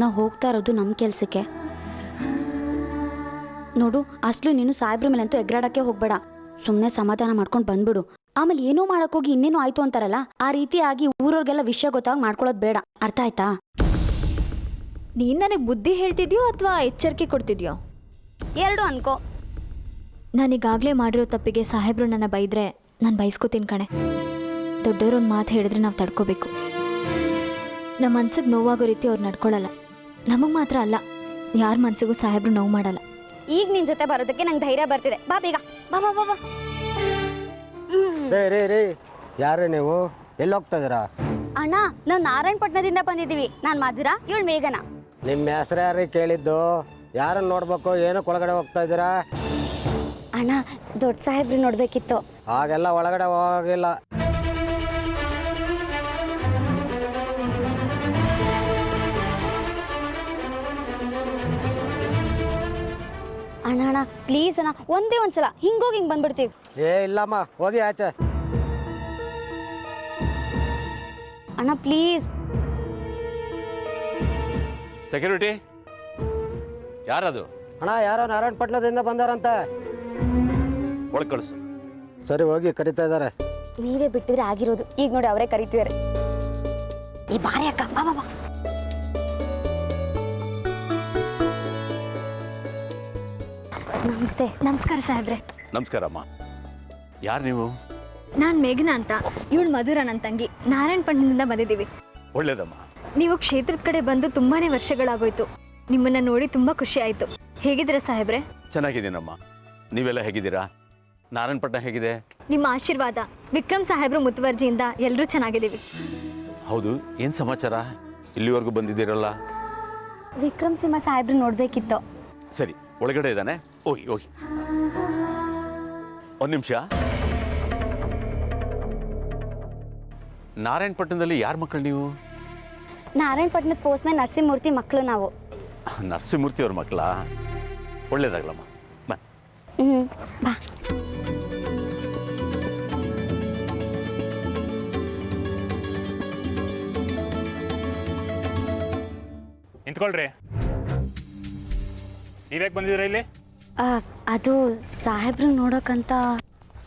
ನಾವು ಹೋಗ್ತಾ ಇರೋದು ನಮ್ಮ ಕೆಲಸಕ್ಕೆ. ನೋಡು, ಅಸಲು ನೀನು ಸಾಹೇಬ್ರ ಮೇಲಂತೂ ಎಗ್ರಾಡಕ್ಕೆ ಹೋಗ್ಬೇಡ. ಸುಮ್ಮನೆ ಸಮಾಧಾನ ಮಾಡ್ಕೊಂಡು ಬಂದ್ಬಿಡು. ಆಮೇಲೆ ಏನೋ ಮಾಡೋಕ್ಕೋಗಿ ಇನ್ನೇನೋ ಆಯ್ತು ಅಂತಾರಲ್ಲ, ಆ ರೀತಿಯಾಗಿ ಊರವ್ರಿಗೆಲ್ಲ ವಿಷಯ ಗೊತ್ತಾಗಿ ಮಾಡ್ಕೊಳ್ಳೋದು ಬೇಡ. ಅರ್ಥ ಆಯ್ತಾ? ನೀನು ನನಗೆ ಬುದ್ಧಿ ಹೇಳ್ತಿದ್ಯೋ ಅಥವಾ ಎಚ್ಚರಿಕೆ ಕೊಡ್ತಿದ್ಯೋ? ಎರಡು ಅನ್ಕೋ. ನಾನೀಗಾಗಲೇ ಮಾಡಿರೋ ತಪ್ಪಿಗೆ ಸಾಹೇಬ್ರು ನನ್ನ ಬೈದ್ರೆ ನಾನು ಬೈಸ್ಕೋತೀನಿ ಕಣೆ. ದೊಡ್ಡವ್ರೊಂದು ಮಾತು ಹೇಳಿದ್ರೆ ನಾವು ತಡ್ಕೋಬೇಕು. ನಮ್ಮ ಮನ್ಸಿಗೆ ನೋವಾಗೋ ರೀತಿ ಅವ್ರು ನಡ್ಕೊಳ್ಳಲ್ಲ. ನಮಗೆ ಮಾತ್ರ ಅಲ್ಲ, ಯಾರ ಮನ್ಸಿಗೂ ಸಾಹೇಬ್ರು ನೋವು ಮಾಡಲ್ಲ. ಈಗ ನಿನ್ ಜೊತೆ ಬರೋದಕ್ಕೆ ನಂಗೆ ಧೈರ್ಯ ಬರ್ತಿದೆ. ಬಾ ಬೇಗ, ಬಾ ಬಾ ಬಾ ಬಾ. ರೇ ಯಾರೇ ನೀವು? ಎಲ್ಲಿ ಹೋಗ್ತಾ ಇದೀರಾ? ಅಣ್ಣ, ನಾವು ನಾರಾಯಣಪಟ್ಟಣದಿಂದ ಬಂದಿದ್ದೀವಿ. ನಾನು ಮಾಧುರ, ಇವಳು ಮೇಘನ. ನಿಮ್ಮ ಹೆಸರು ಯಾರೀ ಕೇಳಿದ್ದು? ಯಾರನ್ನು ನೋಡ್ಬೇಕು? ಏನಕ್ಕೆ ಒಳಗಡೆ ಹೋಗ್ತಾ ಇದ್ದೀರಾ? ಅಣ್ಣ, ದೊಡ್ಡ ಸಾಹೇಬ್ರು ನೋಡ್ಬೇಕಿತ್ತು. ಹಾಗೆಲ್ಲ ಒಳಗಡೆ ಹೋಗಿಲ್ಲ. ಅಣ್ಣ ಅಣ್ಣ ಪ್ಲೀಸ್ ಅಣ್ಣ, ಒಂದೇ ಒಂದ್ಸಲ ಹಿಂಗೋಗಿ ಹಿಂಗೆ ಬಂದ್ಬಿಡ್ತೀವಿ. ಏ ಇಲ್ಲಮ್ಮ, ಹೋಗಿ ಆಚೆ. ಅಣ್ಣ ಪ್ಲೀಸ್. ಸೆಕ್ಯೂರಿಟಿ, ಯಾರದು? ಅಣ್ಣ, ಯಾರೋ ನಾರಾಯಣಪಟ್ಟಣದಿಂದ ಬಂದಾರಂತೆ. ಒಳಗೆ ಕಳಿಸು. ಸರಿ, ಹೋಗಿ ಕರಿತಾ ಇದ್ದಾರೆ. ನೀವೇ ಬಿಟ್ಟಿದ್ರೆ ಆಗಿರೋದು. ಈಗ ನೋಡಿ ಅವರೇ ಕರಿತಿದ್ದಾರೆ. ಈ ಬಾರಿ ಅಕ್ಕ, ಬಾ ಬಾ ಬಾ. ನಮಸ್ತೆ. ನಮಸ್ಕಾರ ಸಾಹೇಬ್ರೆ. ನಮಸ್ಕಾರಮ್ಮ. ಯಾರು ನೀವು? ನಾನು ಮೇಘನ ಅಂತ, ಇವಳು ಮಧುರ ನನ್ನ ತಂಗಿ. ನಾರಾಯಣಪಟ್ಟಣದಿಂದ ಬಂದಿದ್ದೀವಿ. ಒಳ್ಳೇದಮ್ಮ. ನೀವು ಕ್ಷೇತ್ರದ ಕಡೆ ಬಂದು ತುಂಬಾ ವರ್ಷಗಳಾಗೋಯ್ತು. ನಿಮ್ಮನ್ನು ನೋಡಿ ತುಂಬ ಖುಷಿ ಆಯಿತು. ಹೇಗಿದ್ದೀರಾ ಸಾಹೇಬ್ರೆ? ಚೆನ್ನಾಗಿದ್ದೀನಮ್ಮ. ನೀವೆಲ್ಲ ಹೇಗಿದ್ದೀರಾ? ನಾರಾಯಣಪಟ್ಟಣ ಹೇಗಿದೆ? ನಿಮ್ಮ ಆಶೀರ್ವಾದ, ವಿಕ್ರಮ್ ಸಾಹೇಬ್ರು ಮುತುವರ್ಜಿಯಿಂದ ಎಲ್ಲರೂ ಚೆನ್ನಾಗಿದ್ದೀವಿ. ಹೌದು, ಏನು ಸಮಾಚಾರ? ಇಲ್ಲಿವರೆಗೂ ಬಂದಿದ್ದೀರಲ್ಲ? ವಿಕ್ರಮ್ ಸಿಂಹ ಸಾಹೇಬ್ರು ನೋಡ್ಬೇಕಿತ್ತು. ಸರಿ, ಒಳಗಡೆ ಇದ್ದಾನೆ, ಹೋಗಿ ಹೋಗಿ. ಒಂದು ನಿಮಿಷ. ನಾರಾಯಣಪಟ್ಟಣದಲ್ಲಿ ಯಾರ ಮಕ್ಕಳು ನೀವು? ನಾರಾಯಣಪಟ್ಟಣದ ಪೋಸ್ಟ್ಮನ್ ನರಸಿಂಹಮೂರ್ತಿ ಮಕ್ಕಳು ನಾವು. ನರಸಿಂಹಮೂರ್ತಿ ಅವ್ರ ಮಕ್ಕಳಾ? ಒಳ್ಳೇದಾಗ್ಲಮ್ಮ. ಬಾ. ಬಾ. ನಿಂತ್ಕೊಳ್ರಿ. ನೀವ್ಯಾಕೆ ಬಂದಿದ್ದೀರಾ ಇಲ್ಲಿ? ಅದು ಸಾಹೇಬ್ರು ನೋಡೋಕ್ಕಂತ.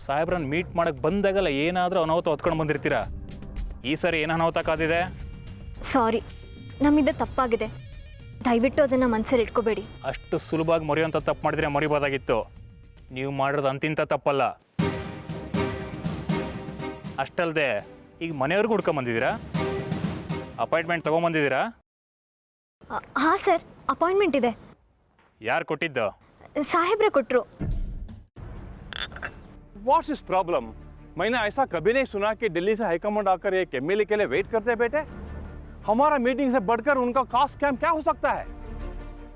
ಸಾಹೇಬ್ರನ್ನ ಮೀಟ್ ಮಾಡಕ್ಕೆ ಬಂದಾಗಲ್ಲ ಏನಾದರೂ ಅನಾಹುತ ಹೊತ್ಕೊಂಡು ಬಂದಿರ್ತೀರಾ. ಈ ಸರಿ ಏನು ಅನಾಹುತ ಕಾದಿದೆ? ಸಾರಿ, ನಮ್ಮಿಂದ ತಪ್ಪಾಗಿದೆ. ದಯವಿಟ್ಟು ಅದನ್ನು ಮನಸ್ಸಲ್ಲಿ ಇಟ್ಕೋಬೇಡಿ. ಅಷ್ಟು ಸುಲಭವಾಗಿ ಮರೆಯುವಂಥ ತಪ್ಪು ಮಾಡಿದ್ರೆ ಮರಿಬೋದಾಗಿತ್ತು. ನೀವು ಮಾಡಿರೋದು ಅಂತಿಂತ ತಪ್ಪಲ್ಲ. ಅಷ್ಟಲ್ಲದೆ ಈಗ ಮನೆಯವ್ರಿಗೂ ಹುಡ್ಕೊಂಬಂದಿದ್ದೀರಾ? ಅಪಾಯಿಂಟ್ಮೆಂಟ್ ತೊಗೊಂಬಂದಿದ್ದೀರಾ? ಹಾಂ ಸರ್, ಅಪಾಯಿಂಟ್ಮೆಂಟ್ ಇದೆ. ಯಾರು ಕೊಟ್ಟಿದ್ದು? ಸಾಹೇಬ್ರೆ ಕೊಟ್ಟರು. What's his problem? मैंने ऐसा कभी नहीं सुना कि दिल्ली से हाईकमांड आकर एक एमएलए के लिए वेट करते हैं बेटे. हमारा मीटिंग से बढ़कर उनका खास कैंप क्या हो सकता है?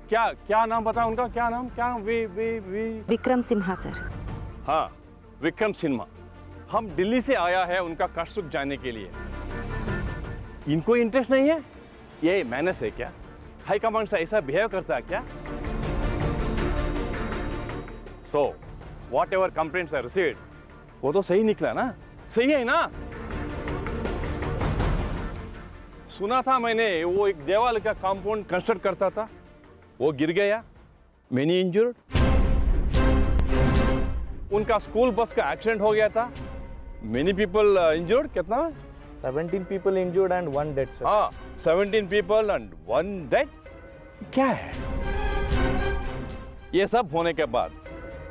क्या क्या नाम बताया उनका? क्या नाम? क्या वी विक्रम सिन्हा सर. हाँ, विक्रम सिन्हा. हम दिल्ली से आया है उनका कष्ट सुख जानने के लिए. इनको इंटरेस्ट नहीं है? ये मैनेस है क्या? हाईकमांड से ऐसा बिहेव करता है क्या? So, whatever complaints I received, वो तो सही निकला ना? सही है ना? सुना था मैंने वो एक देवाल का कंपाउंड कंस्ट्रक्ट करता था, वो गिर गया, many injured. उनका स्कूल बस का एक्सीडेंट हो गया था, many people injured. कितना? 17 people injured and 1 dead, sir. हाँ, 17 people and 1 dead. क्या है? ये सब होने के बाद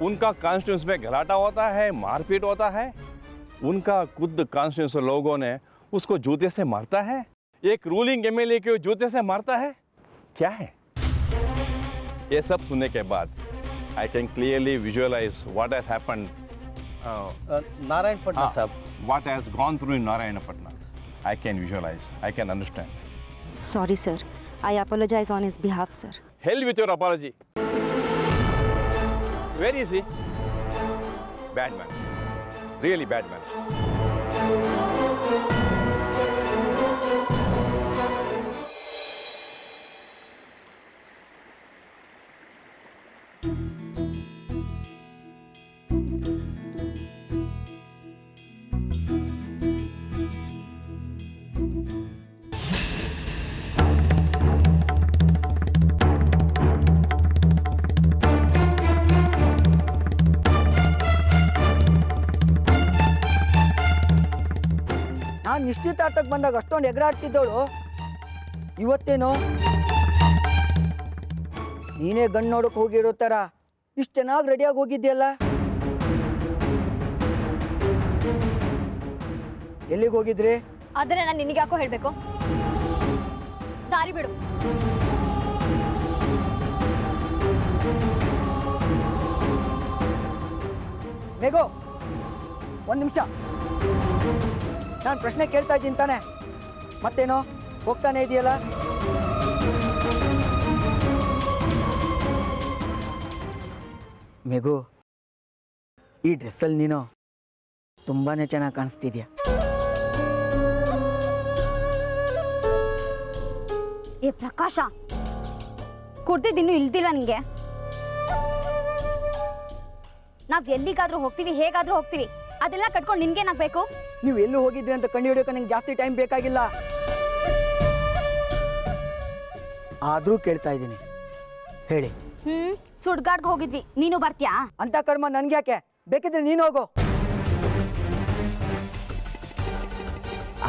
उनका कॉन्स्टिट्यूंस में घराटा होता है, मारपीट होता है. उनका खुद कॉन्स्टिट्यूंस लोगों ने उसको जूते से मारता है. एक रूलिंग एमएलए को जूते से मारता है. क्या है? ये सब सुनने के बाद I can clearly visualize what has happened. Narayanpatna sahab. What has gone through in Narayanpatna. I can visualize. I can understand. Sorry sir. I apologize on his behalf, sir. Hell with your apology. Where is he? Bad man. Really bad man. ನಾನು ನಿಶ್ಚಿತಾರ್ಥಕ್ಕೆ ಬಂದಾಗ ಅಷ್ಟೊಂದು ಎಗರಾಡ್ತಿದ್ದವಳು ಇವತ್ತೇನು ನೀನೇ ಗಂಡು ನೋಡೋಕೆ ಹೋಗಿರೋ ಥರ ಇಷ್ಟು ಚೆನ್ನಾಗಿ ರೆಡಿಯಾಗಿ ಹೋಗಿದ್ಯಲ್ಲ. ಎಲ್ಲಿಗೆ ಹೋಗಿದ್ರಿ? ಆದರೆ ನಾನು ನಿನಗೆ ಯಾಕೋ ಹೇಳಬೇಕು? ದಾರಿ ಬಿಡು. ಮೇಘು, ಒಂದು ನಿಮಿಷ. ನಾನು ಪ್ರಶ್ನೆ ಕೇಳ್ತಾ ಇದ್ದೀನಿ ತಾನೆ, ಮತ್ತೇನೋ ಹೋಗ್ತಾನೆ ಇದೆಯಲ್ಲ? ಮೇಘು, ಈ ಡ್ರೆಸ್ಸಲ್ಲಿ ನೀನು ತುಂಬಾ ಚೆನ್ನಾಗಿ ಕಾಣಿಸ್ತಿದ್ಯಾ. ಏ ಪ್ರಕಾಶ, ಕುಡ್ದಿದ್ದು ಇಲ್ದಿಲ್ಲ ನಿಂಗೆ? ನಾವ್ ಎಲ್ಲಿಗಾದ್ರೂ ಹೋಗ್ತೀವಿ, ಹೇಗಾದ್ರೂ ಹೋಗ್ತೀವಿ, ಅದೆಲ್ಲ ಕಟ್ಕೊಂಡು ನಿನ್ಗೇನಾಗ್ಬೇಕು? ನೀವು ಎಲ್ಲೂ ಹೋಗಿದ್ರಿ ಅಂತ ಕಂಡು ಹಿಡಿಯೋಕೆ ನಂಗೆ ಜಾಸ್ತಿ ಟೈಮ್ ಬೇಕಾಗಿಲ್ಲ. ಆದರೂ ಕೇಳ್ತಾ ಇದ್ದೀನಿ, ಹೇಳಿ. ಸುಡ್ಗಾಡ್ಗೆ ಹೋಗಿದ್ವಿ, ನೀನು ಬರ್ತೀಯಾ? ಅಂತ ಕರ್ಮ ನನ್ಗೆ ಯಾಕೆ? ಬೇಕಿದ್ರೆ ನೀನು ಹೋಗು.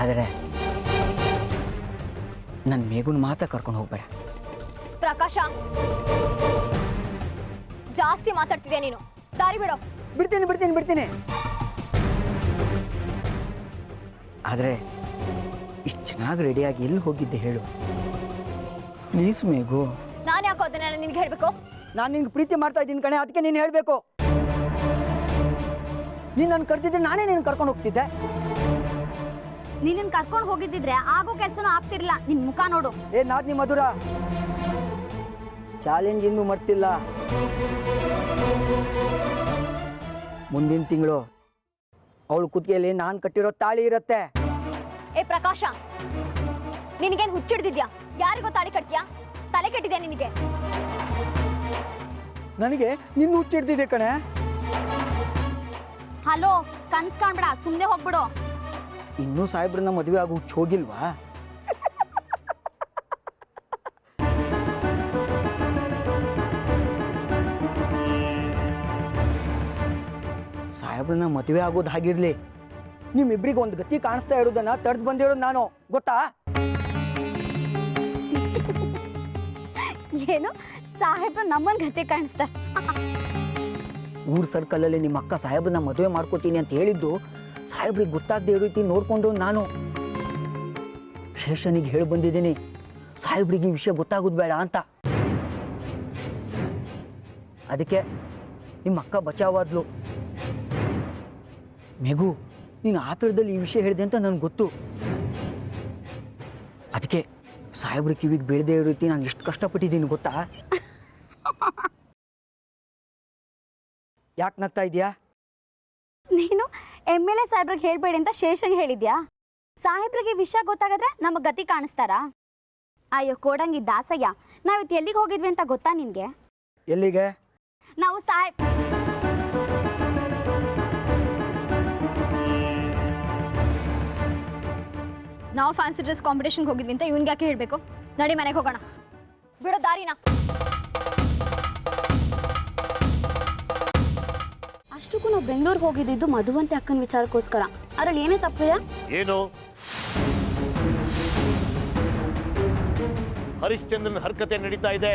ಆದರೆ ನನ್ನ ಮೇಗುನ್ ಮಾತ್ರ ಕರ್ಕೊಂಡು ಹೋಗ್ಬೇಡ. ಪ್ರಕಾಶ, ಜಾಸ್ತಿ ಮಾತಾಡ್ತಿದ್ಯಾ ನೀನು. ದಾರಿ ಬಿಡು. ಬಿಡ್ತೀನಿ ಬಿಡ್ತೀನಿ ಬಿಡ್ತೀನಿ. ಆದರೆ ಇಷ್ಟು ಚೆನ್ನಾಗಿ ರೆಡಿಯಾಗಿ ಎಲ್ಲಿ ಹೋಗಿದ್ದೆ ಹೇಳು ಪ್ಲೀಸ್ ಮೇಘು. ನಾನು ಯಾಕೋ ಅದನ್ನೆಲ್ಲ ನಿನ್ಗೆ ಹೇಳಬೇಕು? ನಾನು ನಿನ್ಗೆ ಪ್ರೀತಿ ಮಾಡ್ತಾ ಇದ್ದೀನಿ ಕಣೆ, ಅದಕ್ಕೆ ನೀನು ಹೇಳಬೇಕು. ನೀನು ನನ್ನ ಕರ್ತಿದ್ದೆ, ನಾನೇ ನೀನು ಕರ್ಕೊಂಡು ಹೋಗ್ತಿದ್ದೆ. ನಿನ್ನ ಕರ್ಕೊಂಡು ಹೋಗಿದ್ದಿದ್ರೆ ಆಗೋ ಕೆಲಸನೂ ಆಗ್ತಿರ್ಲಿಲ್ಲ. ನಿನ್ ಮುಖ ನೋಡು. ನಾದ್ನಿ ಮಧುರ, ಚಾಲೆಂಜ್ ಇನ್ನೂ ಮರ್ತಿಲ್ಲ. ಮುಂದಿನ ತಿಂಗಳು ಅವಳು ಕುತ್ತಿಗೆಯಲ್ಲಿ ನಾನು ಕಟ್ಟಿರೋ ತಾಳಿ ಇರುತ್ತೆ. ಏ ಪ್ರಕಾಶ, ನಿನಗೇನು ಹುಚ್ಚಿಡ್ದಿದ್ಯಾ? ಯಾರಿಗೋ ತಾಳಿ ಕಟ್ತೀಯಾ? ತಲೆ ಕೆಟ್ಟಿದ್ಯಾ ನಿನಗೆ? ನನಗೆ ನಿನ್ನ ಹುಚ್ಚಿಡ್ದಿದೆ ಕಣೆ. ಹಲೋ, ಕನ್ಸ್ ಕಾಣ್ಬೇಡ, ಸುಮ್ಮನೆ ಹೋಗ್ಬಿಡು. ಇನ್ನೂ ಸಾಹೇಬ್ರನ್ನ ಮದುವೆ ಆಗೋ ಹುಚ್ಚು ಹೋಗಿಲ್ವಾ? ಸಾಹೇಬ್ರನ್ನ ಮದುವೆ ಆಗೋದು ಹಾಗಿರ್ಲಿ, ನಿಮ್ಮಿಬ್ರಿಗೆ ಒಂದು ಗತಿ ಕಾಣಿಸ್ತಾ ಇರೋದನ್ನ ತಡೆದು ಬಂದಿರೋದು ನಾನು, ಗೊತ್ತಾ? ಏನು ಸಾಹೇಬ್ರು ನಮ್ಮನ್ ಗತಿ ಕಾಣಿಸ್ತಾರೆ? ಊರ್ ಸರ್ಕಲಲ್ಲಿ ನಿಮ್ಮ ಅಕ್ಕ ಸಾಹೇಬ್ರನ್ನ ಮದುವೆ ಮಾಡ್ಕೊತೀನಿ ಅಂತ ಹೇಳಿದ್ದು ಸಾಹೇಬ್ರಿಗೆ ಗೊತ್ತಾಗದೆ ಇರೋ ರೀತಿ ನೋಡ್ಕೊಂಡು ನಾನು ಶೇಷನಿಗೆ ಹೇಳಿ ಬಂದಿದ್ದೀನಿ, ಸಾಹೇಬ್ರಿಗೆ ಈ ವಿಷಯ ಗೊತ್ತಾಗೋದು ಬೇಡ ಅಂತ. ಅದಕ್ಕೆ ನಿಮ್ಮ ಅಕ್ಕ ಬಚಾವಾದ್ಲು. ಮೇಘು, ನೀನು ಆತರದಲ್ಲಿ ಈ ವಿಷಯ ಹೇಳಿದೆ ಅಂತ ನನಗೆ ಗೊತ್ತು. ಅದಕ್ಕೆ ಸಾಹೇಬ್ರ ಕಿವಿಗೆ ಬೀಳದೆ ಇರೋ ರೀತಿ ನಾನು ಎಷ್ಟು ಕಷ್ಟಪಟ್ಟಿದ್ದೀನಿ ಗೊತ್ತಾ? ಯಾಕೆ ನಗ್ತಾ ಇದೆಯಾ? ನೀನು MLA ಸಾಹೇಬ್ರಿಗೆ ಹೇಳ್ಬೇಡಿ ಅಂತ ಶೇಷಂಗೆ ಹೇಳಿದ್ಯಾ? ಸಾಹೇಬ್ರಿಗೆ ವಿಷಯ ಗೊತ್ತಾಗದ್ರೆ ನಮಗ್ ಗತಿ ಕಾಣಿಸ್ತಾರಾ? ಅಯ್ಯೋ ಕೋಡಂಗಿ ದಾಸಯ್ಯ, ನಾವಿತ್ತು ಎಲ್ಲಿಗೆ ಹೋಗಿದ್ವಿ ಅಂತ ಗೊತ್ತಾ ನಿನ್ಗೆ? ಎಲ್ಲಿಗೆ? ನಾವು ನಾವು ಫ್ಯಾನ್ಸಿ ಡ್ರೆಸ್ ಕಾಂಪಿಟೇಷನ್ಗೆ ಹೋಗಿದ್ವಿ ಅಂತ ಇವ್ನಿಗೆ ಯಾಕೆ ಹೇಳಬೇಕು? ನಡಿ ಮನೆಗೆ ಹೋಗೋಣ. ಬಿಡೋ ದಾರಿನ. ಅಷ್ಟಕ್ಕೂ ನಾವು ಬೆಂಗಳೂರಿಗೆ ಹೋಗಿದ್ದು ಮಧುವಂತಿ ಅಕ್ಕನ ವಿಚಾರಕ್ಕೋಸ್ಕರ. ಅದ್ರಲ್ಲಿ ಏನೇ ತಪ್ಪಿದೆ? ಏನು ಹರಿಶ್ಚಂದ್ರನ್ ಹರ್ಕತೆ ನಡೀತಾ ಇದೆ.